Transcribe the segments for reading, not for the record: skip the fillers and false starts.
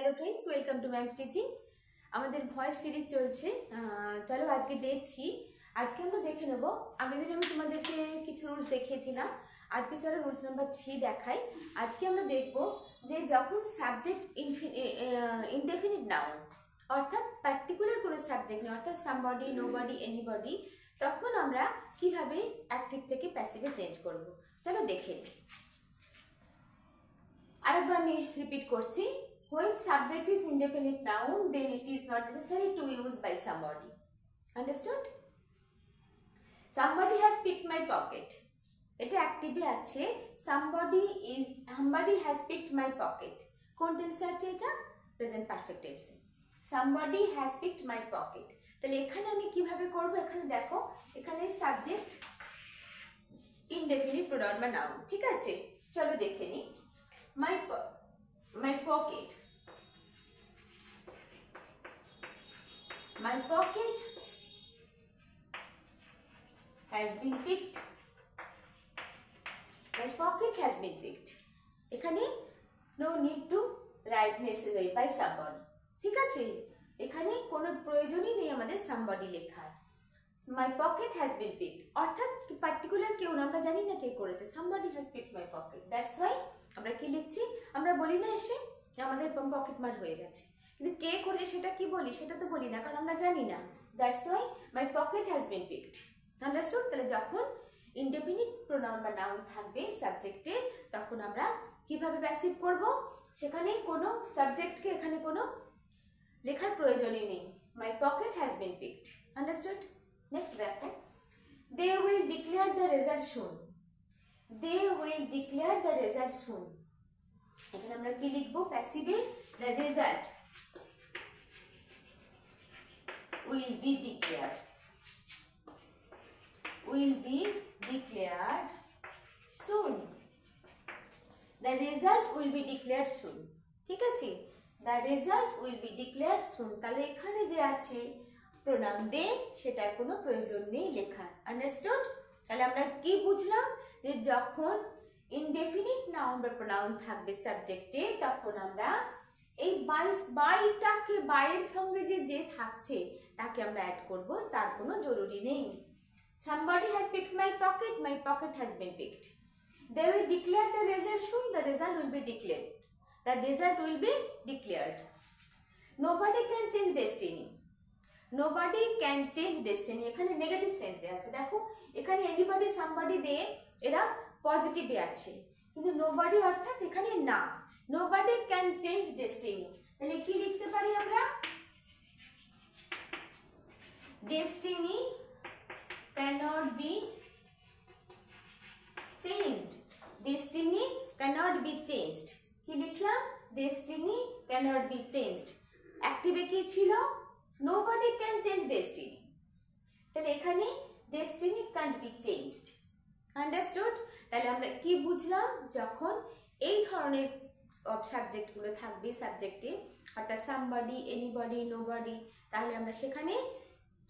Hello friends, welcome to ma'am stitching. আমাদের voice series চলছে। চলো আজকে ডে 3। আজকে আমরা দেখে নেব, আগের দিন আমি তোমাদেরকে কিছু রুলস দেখিয়েছিলাম। আজকে চলো রুলস নাম্বার 3 দেখাই। আজকে আমরা দেখব যে যখন সাবজেক্ট ইনডেফিনিট নাউন অর্থাৎ পার্টিকুলার কোনো সাবজেক্ট নেই, অর্থাৎ সামবডি, নোবডি, এনিবডি, তখন আমরা কিভাবে অ্যাক্টিভ থেকে প্যাসিভে চেঞ্জ করব। চলো দেখে নিই। আরেকবার আমি রিপিট করছি। When subject is indefinite noun, then it is not necessary to use by somebody. Understood? Somebody has picked my pocket. এটা অ্যাক্টিভে আছে। somebody has picked my pocket. কোন টেন্সে আছে এটা? প্রেজেন্ট পারফেক্ট টেন্সে। somebody has picked my pocket. তাহলে এখানে আমি কিভাবে করব? এখানে দেখো, এখানে সাবজেক্ট ইনডেফিনিট প্রোনাউন বা নাউন, ঠিক আছে? চলো দেখে নিই। My pocket. My pocket has been picked. My pocket has been picked. এখানে no need to write necessary by somebody. ঠিক আছে? এখানে কোনো প্রয়োজনই নেই আমাদের somebody লেখার। My pocket has been picked অর্থাৎ পার্টিকুলার কেউ না, আমরা জানি না কে করেছে। somebody has picked my pocket. That's why আমরা কি লিখছি? আমরা বলি না এসে আমাদের পকেট মার হয়ে গেছে, কিন্তু কে করেছে সেটা কি বলি? সেটা তো বলি না, কারণ আমরা জানি না। That's why my pocket has been picked. Understood? তাহলে যখন ইনডেফিনিট প্রোনাউন বা নাউন থাকবে সাবজেক্টে, তখন আমরা কিভাবে প্যাসিভ করব? সেখানে কোনো সাবজেক্টকে এখানে কোনো লেখার প্রয়োজনই নেই। My pocket has been picked. Understood? Next দেখো, they will declare the result soon. They will declare the result soon. এখানে আমরা কি লিখবো? প্যাসিভে the result will be declared. Will be declared soon. The result will be declared soon. ঠিক আছে? The result will be declared soon. তাহলে এখানে যে আছে প্রোনাউন দে, সেটার কোনো প্রয়োজন নেই লেখার। আন্ডারস্টুড? তাহলে আমরা কি বুঝলাম? যে যখন ইনডেফিনিট নাউন বা প্রোনাউন থাকবে সাবজেক্টে, তখন আমরা এই বাইটাকে, বাইয়ের সঙ্গে যে থাকছে তাকে আমরা অ্যাড করব, তার কোনো জরুরি নেই। somebody has picked my pocket has been picked. They will declare the result soon. The result will be declared. The result will be declared. Nobody can change destiny. Nobody can change destiny এখানে negative সেন্সে আছে। দেখো, এখানে anybody, somebody দিয়ে এরা পজিটিভে আছে, কিন্তু nobody অর্থাৎ এখানে না। nobody can change destiny. তাহলে কি লিখতে পারি আমরা? destiny cannot be changed. destiny cannot be changed. কি লিখলাম? destiny cannot be changed. অ্যাক্টিভে কি ছিল? nobody can change destiny. তাহলে এখানে destiny can't be changed. Understood? তাহলে আমরা কি বুঝলাম? যখন এই ধরনের সাবজেক্টগুলো থাকবে সাবজেক্টে, অর্থাৎ সামবডি, এনিবডি, নোবডি, তাহলে আমরা সেখানে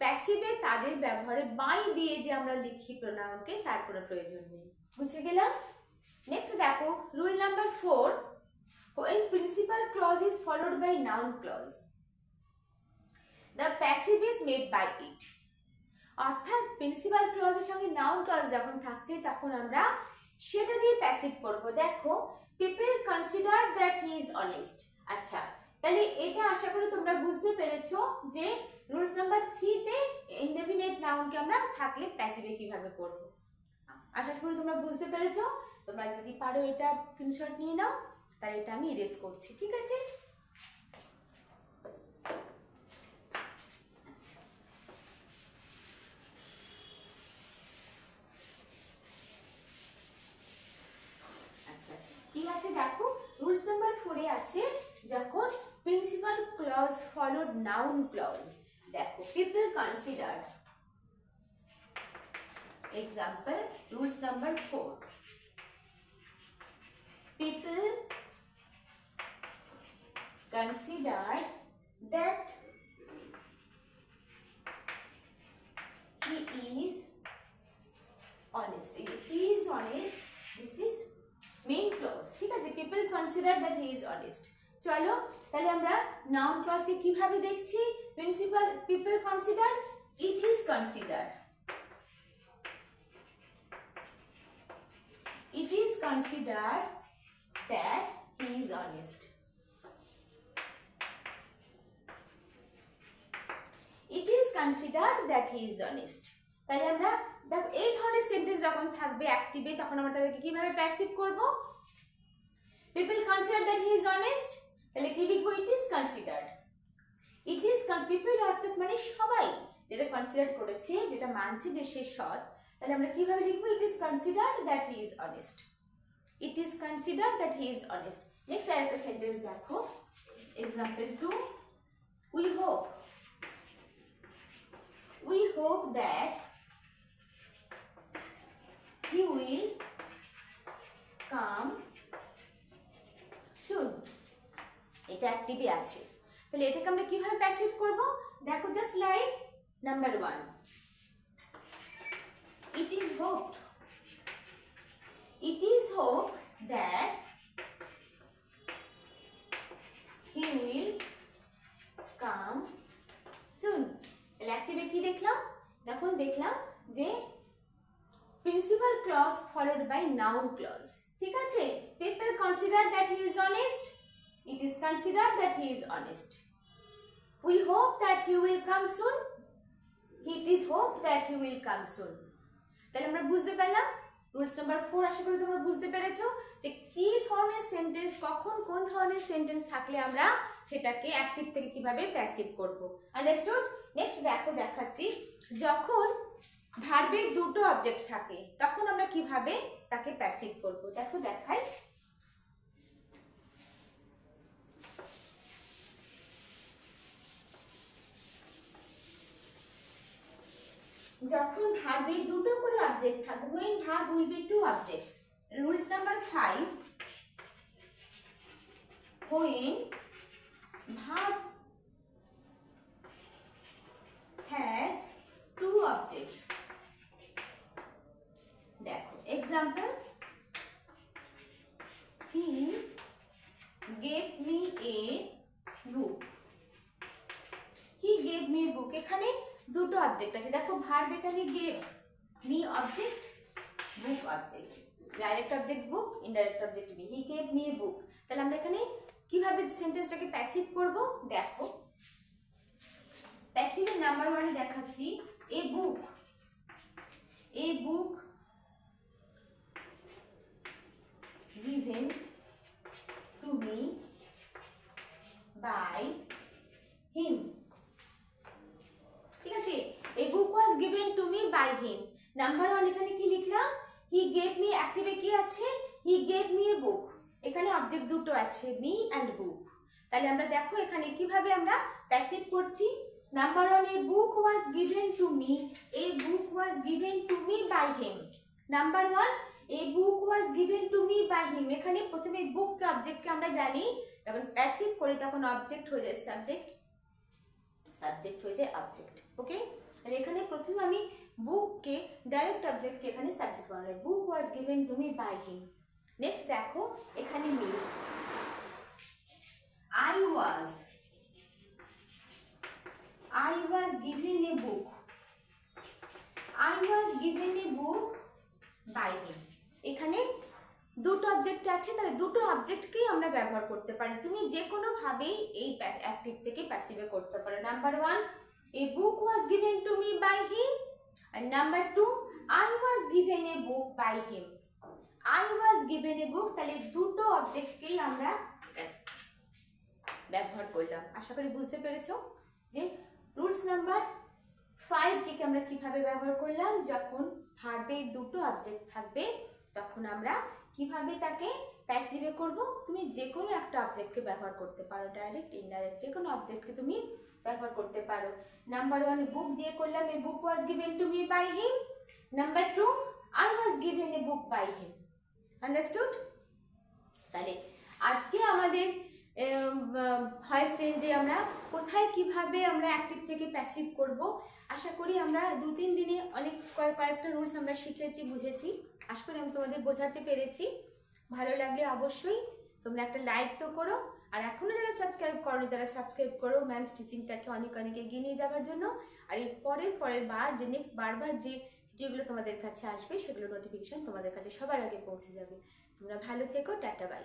প্যাসিভে তাদের ব্যবহারে বাই দিয়ে যে আমরা লিখি প্রোনাউনকে, তার কোনো প্রয়োজন নেই। বুঝে গেলাম? নেক্সট দেখো, rule number 4, when principal clause is followed by noun clause, the passive is made by it. অর্থাৎ প্রিন্সিপাল ক্লজের সঙ্গে নাউন ক্লজ যখন থাকছে, তখন আমরা সেটা দিয়ে প্যাসিভ করব। দেখো, people consider that he is honest. আচ্ছা, তাহলে এটা আশা করি তোমরা বুঝতে পেরেছো যে রুলস নাম্বার 3 তে ইনডেফিনিট নাউনকে আমরা থাকলে প্যাসিভে কিভাবে করব। আশা করি তোমরা বুঝতে পেরেছো। তোমরা যদি পারো এটা স্ক্রিনশট নিয়ে নাও, তাই এটা আমি ইরেজ করছি, ঠিক আছে? কি আছে দেখো, রুলস নাম্বার 4 এ আছে যখন principal clause followed noun clause. দেখো, people consider. Example, rules number 4, people consider that he is honest. He is honest, this is main clause. ঠিক আছে? People consider that he is honest. চলো তাহলে আমরা noun ক্লজকে কিভাবে দেখছি। Principal people consider, it is considered, it is considered that he is honest, it is considered that he is honest। তাহলে আমরা দেখো এই ধরনের সেন্টেন্স যখন থাকবে অ্যাক্টিভে তখন আমরা তাদেরকে কিভাবে প্যাসিভ করব। people consider that he is honest, তাহলে কি লিখবো, it is considered, it is people অর্থাৎ মানে সবাই যেটা কনসিডার করেছে, যেটা মানছে যে সে সৎ, তাহলে আমরা কিভাবে লিখবো, it is considered that he is honest, it is considered that he is honest। Next আরেকটা সেন্টেন্স দেখো, example 2, we hope that he will come soon, এটা অ্যাক্টিভে আছে, তাহলে এটাকে আমরা কিভাবে প্যাসিভ করব, দেখো just like number 1, it is hoped that he will come soon। তাহলে অ্যাক্টিভে কি দেখলাম, যখন দেখলাম যে principal clause followed by noun clause, ঠিক আছে। people consider that he is honest, it is considered that he is honest, we hope that he will come soon, it is hoped that he will come soon। তাহলে আমরা বুঝতে পারলাম rules number 4, আশা করি তোমরা বুঝতে পেরেছো যে কি ধরনের সেন্টেন্স, কখন কোন ধরনের সেন্টেন্স থাকলে আমরা সেটাকে অ্যাক্টিভ থেকে কিভাবে প্যাসিভ করব। আন্ডারস্টুড। নেক্সট দেখো দেখাচ্ছি, যখন ভার্বের দুটো অবজেক্ট থাকে তখন আমরা কিভাবে তাকে প্যাসিভ করব। দেখো দেখাই, যখন ভার্বের দুটো করে অবজেক্ট থাকবে, when verb will be two objects, rules number 5, when verb has two objects, দেখো example, he gave me a book, he gave me a book, এখানে দুটো অবজেক্ট আছে, দেখো ভার্ব এখানে gave, me object, book object, direct object book, indirect object me, he gave me a book. তাহলে আমরা এখানে কিভাবে সেন্টেন্সটাকে প্যাসিভ করব, দেখো প্যাসিভের নাম্বার 1 দেখাচ্ছি, এ বুক given to me by him, ঠিক আছে। a book was given to me by him, number 1 এখানে কি লিখলাম, he gave me, অ্যাক্টিভে কি আছে, he gave me a book, এখানে অবজেক্ট দুটো আছে, me and book। তাহলে আমরা দেখো এখানে কিভাবে আমরা প্যাসিভ করছি। Number 1, a book was given to me, a book was given to me by him। Number 1, a book was given to me by him, এখানে প্রথমে বুক কে অবজেক্টকে আমরা জানি, যখন প্যাসিভ করি তখন অবজেক্ট হয়ে যায় সাবজেক্ট, সাবজেক্ট হয়ে যায় অবজেক্ট, ওকে। তাহলে এখানে প্রথমে আমি বুককে ডাইরেক্ট অবজেক্টকে এখানে সাবজেক্ট বানাই, book was given to me by him. Next দেখো এখানে me, I was given a book, I was given a book by him, এখানে দুটো অবজেক্ট আছে, তাহলে দুটো অবজেক্টকেই আমরা ব্যবহার করতে পারি, তুমি যে কোনো ভাবেই এই অ্যাক্টিভ থেকে প্যাসিভে করতে পারো। Number 1, a book was given to me by him, and number 2, I was given a book by him, I was given a book, তাহলে দুটো অবজেক্টকেই আমরা ব্যবহার করলাম। আশা করি বুঝতে পেরেছো যে রুলস নাম্বার 5 থেকে আমরা কিভাবে ব্যবহার করলাম, যখন ভার্বের দুটো অবজেক্ট থাকবে তখন আমরা কিভাবে তাকে প্যাসিভে করব। তুমি যে কোনো একটা অবজেক্টকে ব্যবহার করতে পারো, ডাইরেক্ট ইনডাইরেক্ট যে কোনো অবজেক্টকে তুমি ব্যবহার করতে পারো। নাম্বার 1 বুক দিয়ে করলাম, a book was given to me by him. Number 2, I was given a book by him. Understood? তাহলে আজকে আমাদের ভয়েস চেঞ্জে আমরা কোথায় কিভাবে আমরা অ্যাক্টিভ থেকে প্যাসিভ করব, আশা করি আমরা 2-3 দিনে অনেক কয়েকটা রুলস আমরা শিখেছি, বুঝেছি। আশা করি আমি তোমাদের বোঝাতে পেরেছি। ভালো লাগলে অবশ্যই তোমরা একটা লাইক তো করো, আর এখনও যারা সাবস্ক্রাইব করো, তারা সাবস্ক্রাইব করো ম্যাম স্টিচিংটাকে অনেক অনেক এগিয়ে নিয়ে যাওয়ার জন্য। আর এর পরের বার যে নেক্সট বারবার যে ভিডিওগুলো তোমাদের কাছে আসবে সেগুলো নোটিফিকেশন তোমাদের কাছে সবার আগে পৌঁছে যাবে। তোমরা ভালো থেকো, টাটা বাই।